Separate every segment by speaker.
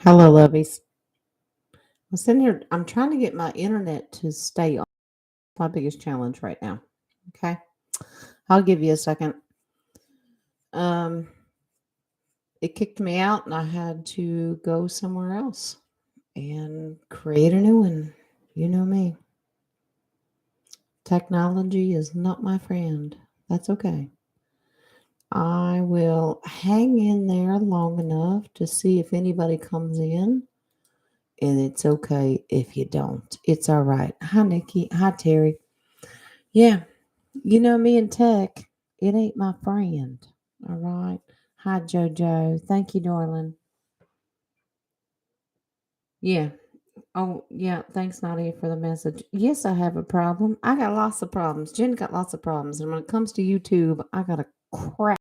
Speaker 1: Hello, lovies. I'm sitting here. I'm trying to get my internet to stay on. My biggest challenge right now. Okay, I'll give you a second. Um, it kicked me out, and I had to go somewhere else and create a new one. You know me. Technology is not my friend. That's okay. I will hang in there long enough to see if anybody comes in, and it's okay if you don't. It's all right. Hi, Nikki. Hi, Terry. Yeah, you know me and tech, it ain't my friend. All right. Hi, JoJo. Thank you, darling. Yeah. Oh, yeah. Thanks, Nadia, for the message. Yes, I have a problem. I got lots of problems. Jen got lots of problems. And when it comes to YouTube, I got a crap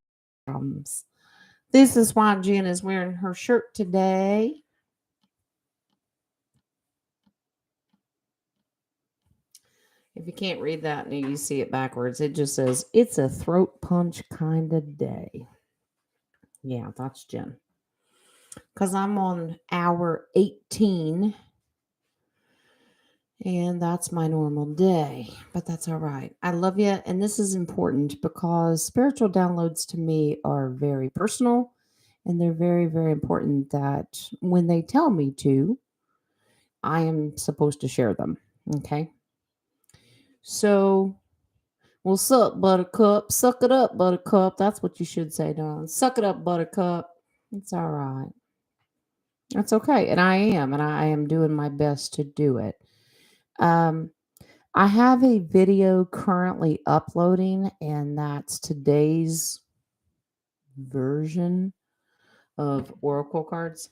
Speaker 1: problems. This is why Jen is wearing her shirt today. If you can't read that and you see it backwards, it just says, it's a throat punch kind of day. Yeah, that's Jen. Because I'm on hour 18 and that's my normal day, but that's all right. I love you. And this is important because spiritual downloads to me are very personal and they're very, very important that when they tell me to, I am supposed to share them. Okay. So, well, suck, buttercup. Suck it up, buttercup. That's what you should say, Don. Suck it up, buttercup. It's all right. That's okay. And I am. And I am doing my best to do it. Um, I have a video currently uploading, and that's today's version of Oracle cards.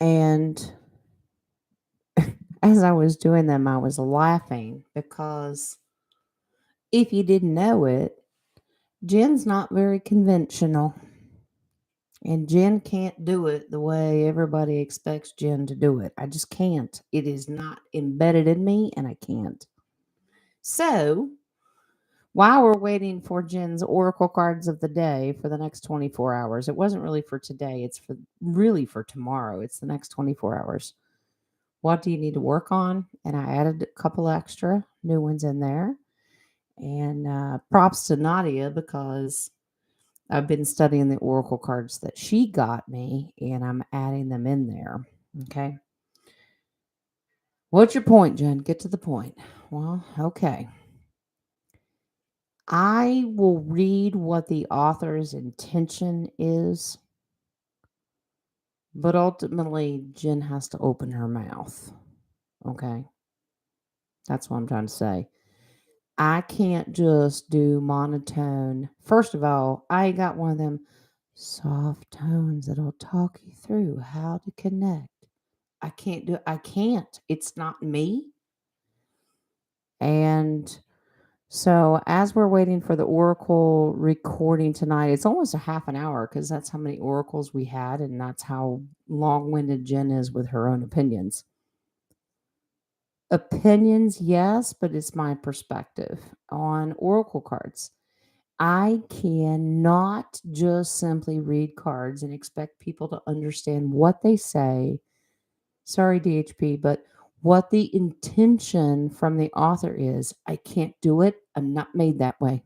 Speaker 1: And as I was doing them, I was laughing because if you didn't know it, Jen's not very conventional. And Jen can't do it the way everybody expects Jen to do it. I just can't. It is not embedded in me, and I can't. So, while we're waiting for Jen's oracle cards of the day for the next 24 hours, it wasn't really for today. It's for really for tomorrow. It's the next 24 hours. What do you need to work on? And I added a couple extra new ones in there. And props to Nadia because I've been studying the oracle cards that she got me and I'm adding them in there. Okay. What's your point, Jen? Get to the point. Well, okay. I will read what the author's intention is, but ultimately, Jen has to open her mouth. Okay. That's what I'm trying to say. I can't just do monotone. First of all, I ain't got one of them soft tones that'll talk you through how to connect. I can't do it. I can't. It's not me. And so, as we're waiting for the Oracle recording tonight, it's almost a half an hour because that's how many oracles we had, and that's how long winded Jen is with her own opinions. Opinions, yes, but it's my perspective on oracle cards. I cannot just simply read cards and expect people to understand what they say. Sorry, DHP, but what the intention from the author is. I can't do it. I'm not made that way.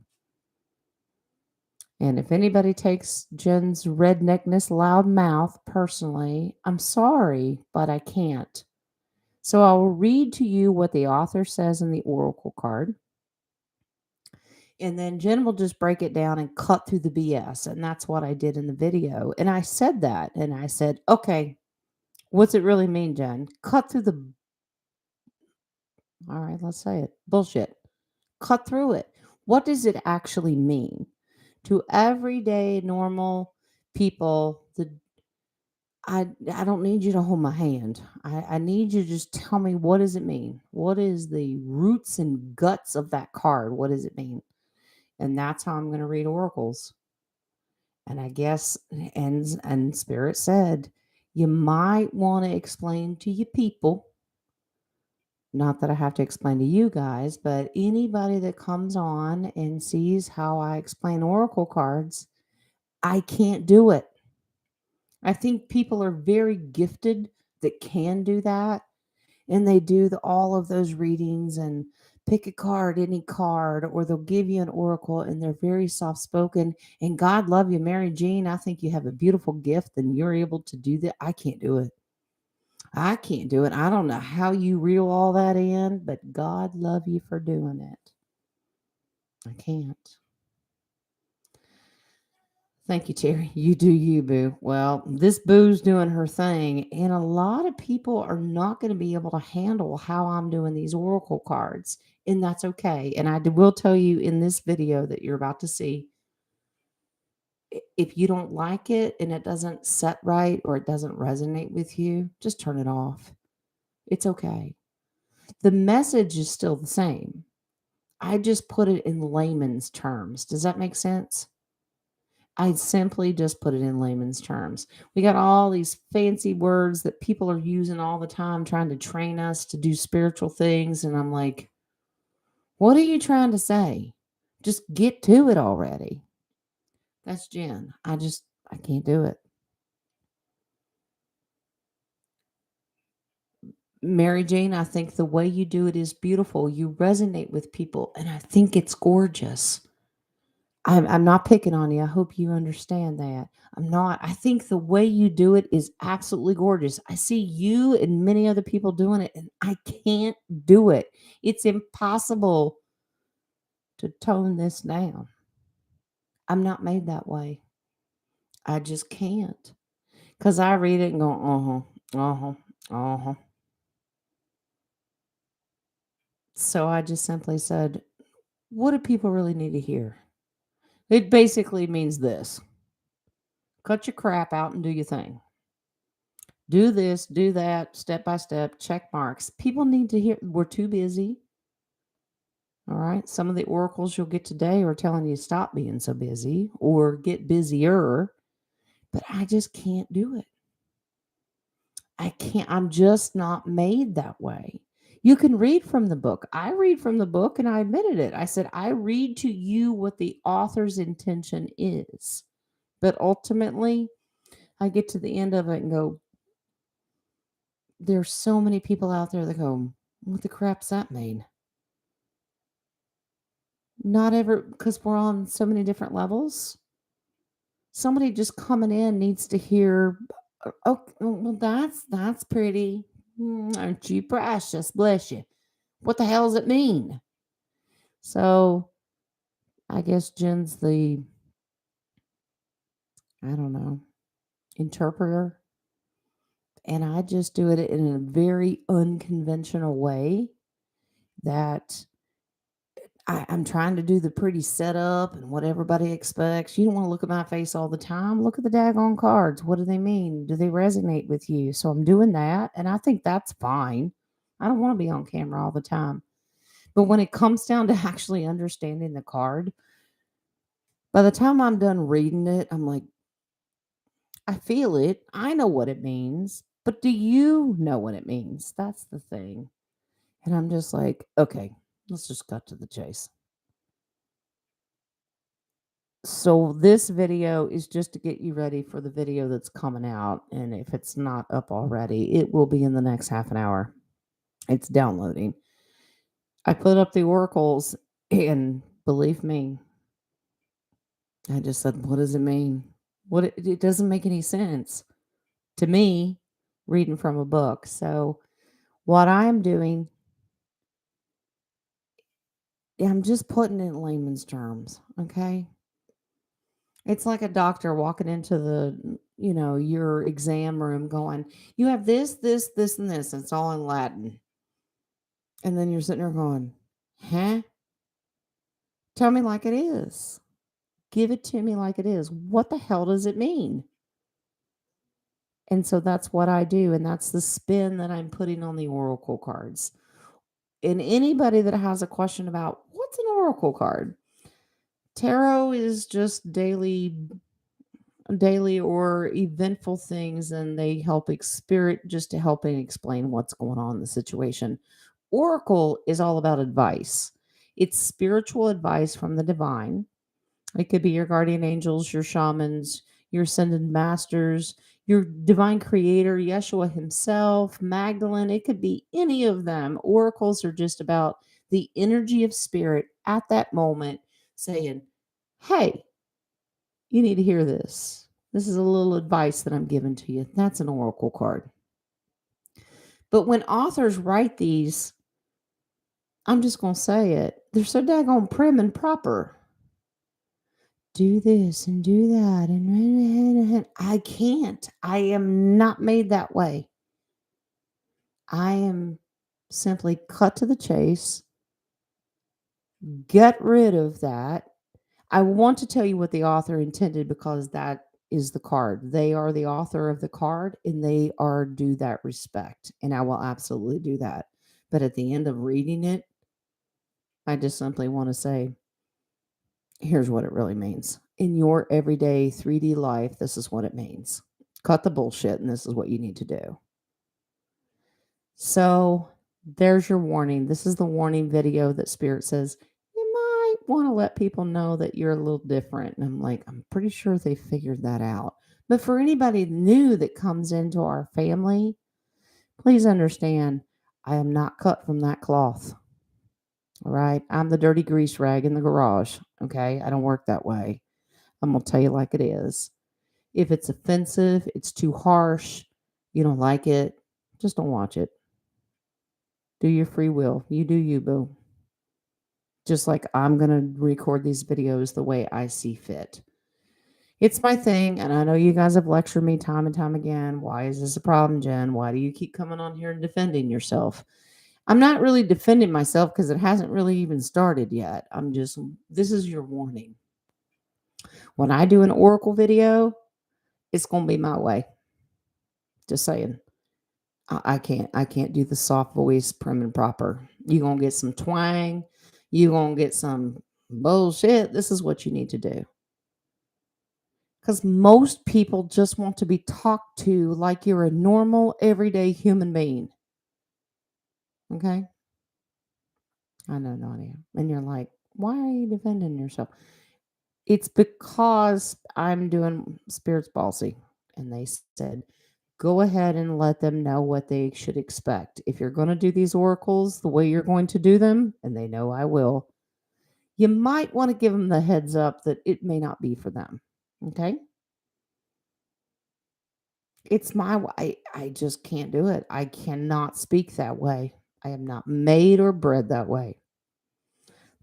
Speaker 1: And if anybody takes Jen's redneckness loud mouth personally, I'm sorry, but I can't. So I will read to you what the author says in the oracle card. And then Jen will just break it down and cut through the BS. And that's what I did in the video. And I said that. And I said, okay, what's it really mean, Jen? Cut through the, all right, let's say it, bullshit. Cut through it. What does it actually mean to everyday normal people? I don't need you to hold my hand. I need you to just tell me, what does it mean? What is the roots and guts of that card? What does it mean? And that's how I'm going to read oracles. And I guess and Spirit said you might want to explain to your people. Not that I have to explain to you guys, but anybody that comes on and sees how I explain oracle cards, I can't do it. I think people are very gifted that can do that, and they do all of those readings and pick a card, any card, or they'll give you an oracle, and they're very soft spoken. And God love you, Mary Jean. I think you have a beautiful gift, and you're able to do that. I can't do it. I can't do it. I don't know how you reel all that in, but God love you for doing it. I can't. Thank you, Terry. You do you, boo. Well, this boo's doing her thing, and a lot of people are not going to be able to handle how I'm doing these oracle cards, and that's okay. And will tell you in this video that you're about to see, if you don't like it and it doesn't set right or it doesn't resonate with you, just turn it off. It's okay. The message is still the same. I just put it in layman's terms. Does that make sense? I simply just put it in layman's terms. We got all these fancy words that people are using all the time trying to train us to do spiritual things. And I'm like, what are you trying to say? Just get to it already. That's Jen. I can't do it. Mary Jane, I think the way you do it is beautiful. You resonate with people, and I think it's gorgeous. I'm not picking on you. I hope you understand that. I'm not. I think the way you do it is absolutely gorgeous. I see you and many other people doing it, and I can't do it. It's impossible to tone this down. I'm not made that way. I just can't. Because I read it and go, uh huh. So I just simply said, what do people really need to hear? It basically means this: cut your crap out and do your thing. Do this, do that, step by step, check marks. People need to hear, we're too busy. All right. Some of the oracles you'll get today are telling you stop being so busy or get busier, but I just can't do it. I can't, I'm just not made that way. You can read from the book. I read from the book and I admitted it. I said, I read to you what the author's intention is. But ultimately, I get to the end of it and go, there's so many people out there that go, what the crap's that mean? Not ever, because we're on so many different levels. Somebody just coming in needs to hear, oh, well, that's pretty. Aren't you precious? Bless you. What the hell does it mean? So I guess Jen's the, I don't know, interpreter. And I just do it in a very unconventional way that I'm trying to do the pretty setup and what everybody expects. You don't want to look at my face all the time. Look at the daggone cards. What do they mean? Do they resonate with you? So I'm doing that. And I think that's fine. I don't want to be on camera all the time. But when it comes down to actually understanding the card, by the time I'm done reading it, I'm like, I feel it. I know what it means. But do you know what it means? That's the thing. And I'm just like, okay, let's just cut to the chase. So this video is just to get you ready for the video that's coming out. And if it's not up already, it will be in the next half an hour. It's downloading. I put up the oracles and believe me, I just said, what does it mean? It doesn't make any sense to me reading from a book. So what I'm doing, I'm just putting it in layman's terms. Okay. It's like a doctor walking into your exam room going, you have this, and this. It's all in Latin. And then you're sitting there going, huh? Tell me like it is. Give it to me like it is. What the hell does it mean? And so that's what I do. And that's the spin that I'm putting on the oracle cards. And anybody that has a question about what's an oracle card? Tarot is just daily or eventful things, and they help spirit just to help and explain what's going on in the situation. Oracle is all about advice. It's spiritual advice from the divine. It could be your guardian angels, your shamans, your ascended masters, your divine creator, Yeshua himself, Magdalene. It could be any of them. Oracles are just about the energy of spirit at that moment saying, hey, you need to hear this. This is a little advice that I'm giving to you. That's an oracle card. But when authors write these, I'm just going to say it, they're so daggone prim and proper. Do this and do that. And I can't. I am not made that way. I am simply cut to the chase. Get rid of that. I want to tell you what the author intended because that is the card. They are the author of the card and they are due that respect. And I will absolutely do that. But at the end of reading it, I just simply want to say, here's what it really means. In your everyday 3D life, this is what it means. Cut the bullshit, and this is what you need to do. So there's your warning. This is the warning video that Spirit says, you might want to let people know that you're a little different. And I'm like, I'm pretty sure they figured that out. But for anybody new that comes into our family, please understand, I am not cut from that cloth. All right. I'm the dirty grease rag in the garage. Okay. I don't work that way. I'm going to tell you like it is. If it's offensive, it's too harsh, you don't like it, just don't watch it. Do your free will. You do you, boo. Just like I'm going to record these videos the way I see fit. It's my thing, and I know you guys have lectured me time and time again. Why is this a problem, Jen? Why do you keep coming on here and defending yourself? I'm not really defending myself because it hasn't really even started yet. This is your warning. When I do an oracle video, it's going to be my way. Just saying. I can't do the soft voice prim and proper. You're going to get some twang. You're going to get some bullshit. This is what you need to do. Because most people just want to be talked to like you're a normal, everyday human being. Okay? I know, Nadia. And you're like, why are you defending yourself? It's because I'm doing Spirit's Ballsy. And they said, go ahead and let them know what they should expect. If you're going to do these oracles the way you're going to do them, and they know I will, you might want to give them the heads up that it may not be for them. Okay? It's my way. I just can't do it. I cannot speak that way. I am not made or bred that way.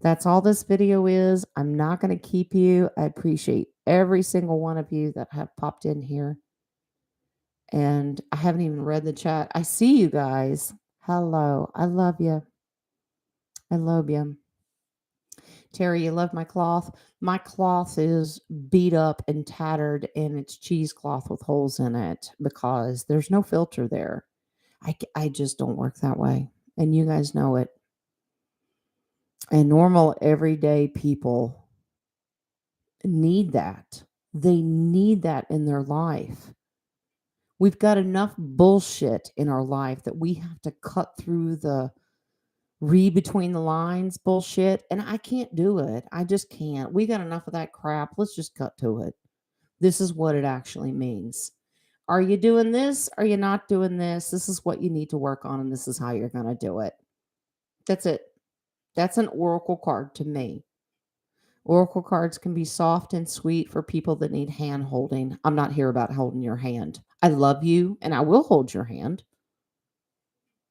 Speaker 1: That's all this video is. I'm not going to keep you. I appreciate every single one of you that have popped in here. And I haven't even read the chat. I see you guys. Hello. I love you. I love you. Terry, you love my cloth? My cloth is beat up and tattered, and it's cheesecloth with holes in it because there's no filter there. I just don't work that way. And you guys know it. And normal, everyday people need that. They need that in their life. We've got enough bullshit in our life that we have to cut through the read between the lines bullshit, and I can't do it. I just can't. We got enough of that crap. Let's just cut to it. This is what it actually means. Are you doing this? Are you not doing this? This is what you need to work on, and this is how you're going to do it. That's it. That's an oracle card to me. Oracle cards can be soft and sweet for people that need hand holding. I'm not here about holding your hand. I love you, and I will hold your hand,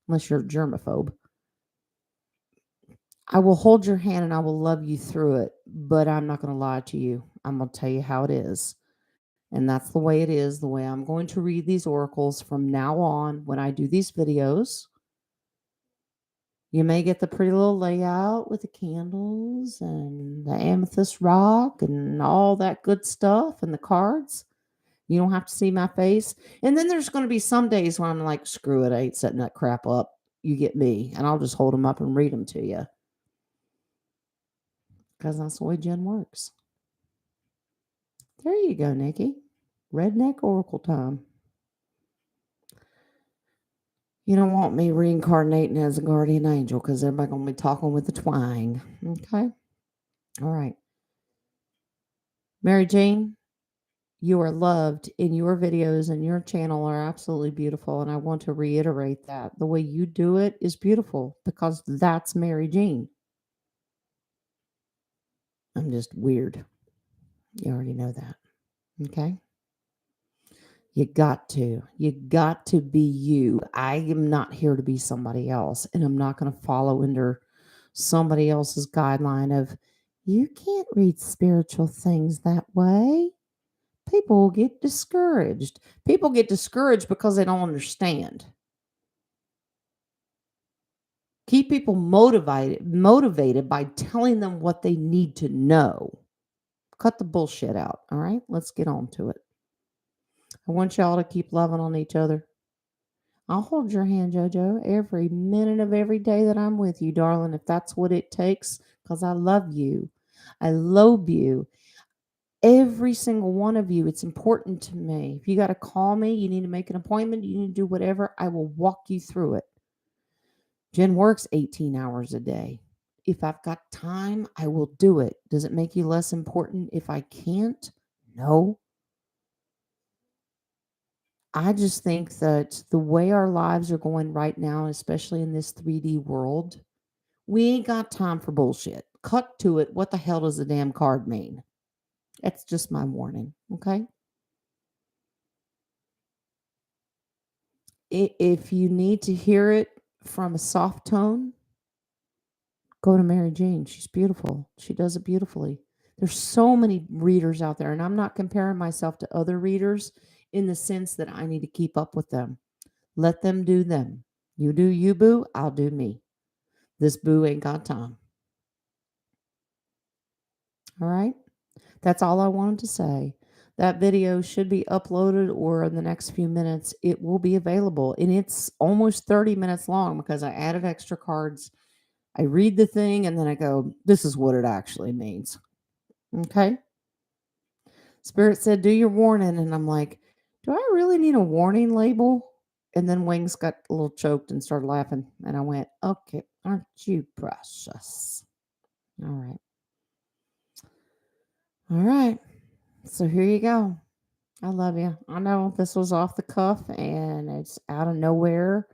Speaker 1: unless you're a germaphobe. I will hold your hand and I will love you through it, but I'm not going to lie to you. I'm going to tell you how it is. And that's the way it is, the way I'm going to read these oracles from now on when I do these videos. You may get the pretty little layout with the candles and the amethyst rock and all that good stuff and the cards. You don't have to see my face. And then there's going to be some days when I'm like, screw it, I ain't setting that crap up. You get me. And I'll just hold them up and read them to you. Because that's the way Jen works. There you go, Nikki. Redneck Oracle time. You don't want me reincarnating as a guardian angel because everybody going to be talking with the twang. Okay? All right. Mary Jane, You are loved, and your videos and your channel are absolutely beautiful. And I want to reiterate that the way you do it is beautiful because that's Mary Jean. I'm just weird. You already know that. Okay. You got to. You got to be you. I am not here to be somebody else, and I'm not going to follow under somebody else's guideline of you can't read spiritual things that way. People will get discouraged. People get discouraged because they don't understand. Keep people motivated by telling them what they need to know. Cut the bullshit out. All right, let's get on to it. I want y'all to keep loving on each other. I'll hold your hand, JoJo, every minute of every day that I'm with you, darling, if that's what it takes, because I love you. I lobe you. Every single one of you. It's important to me. If you got to call me, you need to make an appointment, you need to do whatever, I will walk you through it. Jen works 18 hours a day. If I've got time, I will do it. Does it make you less important if I can't? No. I just think that the way our lives are going right now, especially in this 3D world, we ain't got time for bullshit. Cut to it. What the hell does the damn card mean? That's just my warning. Okay. If you need to hear it from a soft tone, go to Mary Jane. She's beautiful. She does it beautifully. There's so many readers out there, and I'm not comparing myself to other readers in the sense that I need to keep up with them. Let them do them. You do you, boo. I'll do me. This boo ain't got time. All right. That's all I wanted to say. That video should be uploaded, or in the next few minutes, it will be available. And it's almost 30 minutes long because I added extra cards. I read the thing and then I go, this is what it actually means. Okay. Spirit said, do your warning. And I'm like, do I really need a warning label? And then Wings got a little choked and started laughing. And I went, okay, aren't you precious? All right. All right. So here you go. I love you. I know this was off the cuff and it's out of nowhere.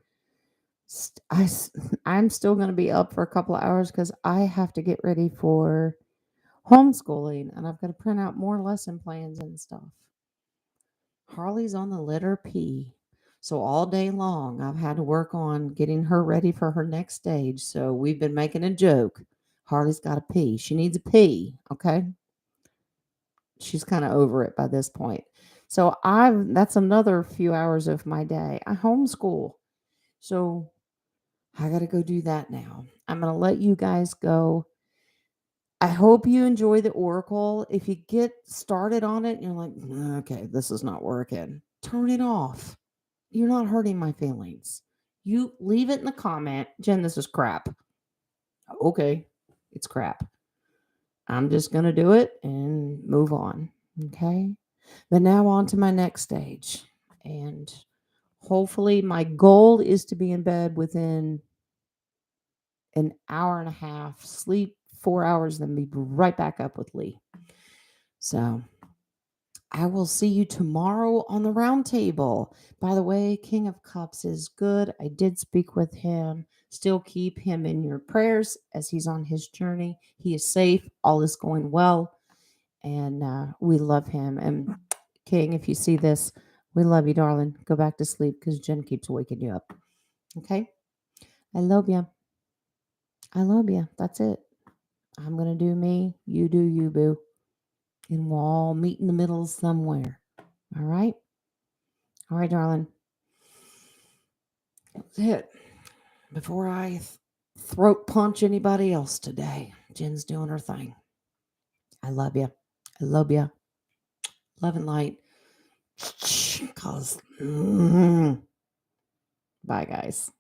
Speaker 1: I'm still going to be up for a couple of hours because I have to get ready for homeschooling and I've got to print out more lesson plans and stuff. Harley's on the letter P. So all day long, I've had to work on getting her ready for her next stage. So we've been making a joke. Harley's got a P. She needs a P. Okay. She's kind of over it by this point. So that's another few hours of my day. I homeschool. So I got to go do that now. I'm going to let you guys go. I hope you enjoy the Oracle. If you get started on it and you're like, okay, this is not working, turn it off. You're not hurting my feelings. You leave it in the comment. Jen, this is crap. Okay, it's crap. I'm just going to do it and move on. Okay. But now on to my next stage. And hopefully, my goal is to be in bed within an hour and a half, sleep 4 hours, then be right back up with Lee. So I will see you tomorrow on the round table. By the way, King of Cups is good. I did speak with him. Still keep him in your prayers as he's on his journey. He is safe. All is going well. And we love him. And King, if you see this, we love you, darling. Go back to sleep because Jen keeps waking you up. Okay? I love you. I love you. That's it. I'm going to do me. You do you, boo. And we'll all meet in the middle somewhere. All right? All right, darling. That's it. Before I throat punch anybody else today, Jen's doing her thing. I love you. I love you. Love and light. Cause, bye, guys.